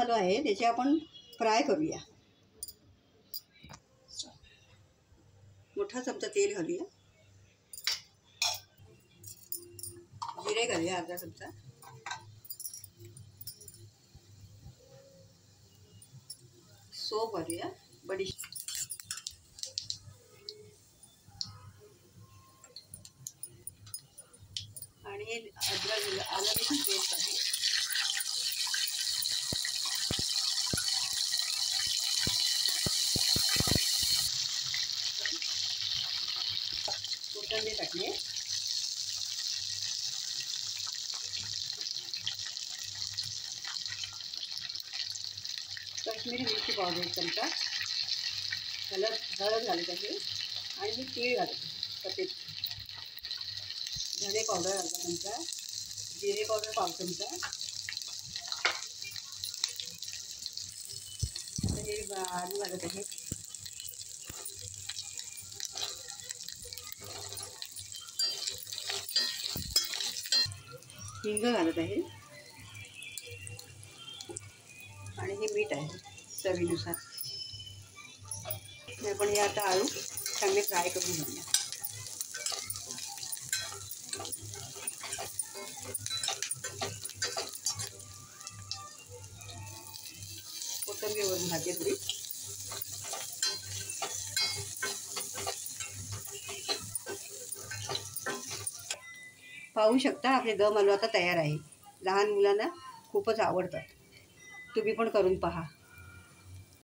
आलू आहे त्याचे आपण फ्राय करूया. मोठा चमचा तेल घालूया. जिरे घालूया अर्धा चमचा. सोप घालूया. बडीशेप आणि अद्रक आलं लसूण पेस्ट आहे. कोथिंबीर टाकली. काश्मीरी मिरची पावडर एक चमचा. हळद घालत आहे आणि मी तीळ घालत सफेद. धने पावडर अर्धा चमचा. जिरे पावडर पाव चमचा. हे आलू घालत आहे. हिंग घालत आहे आणि हे मीठ आहे चवीनुसार. आपण हे आता आलू चांगले फ्राय करून घेऊया. कोथिंबीर वरून घालते थोडी. पाहू शकता आपले दम आलू आता तयार आहे. लहान मुलांना खूपच आवडतात. तुम्ही पण करून पहा.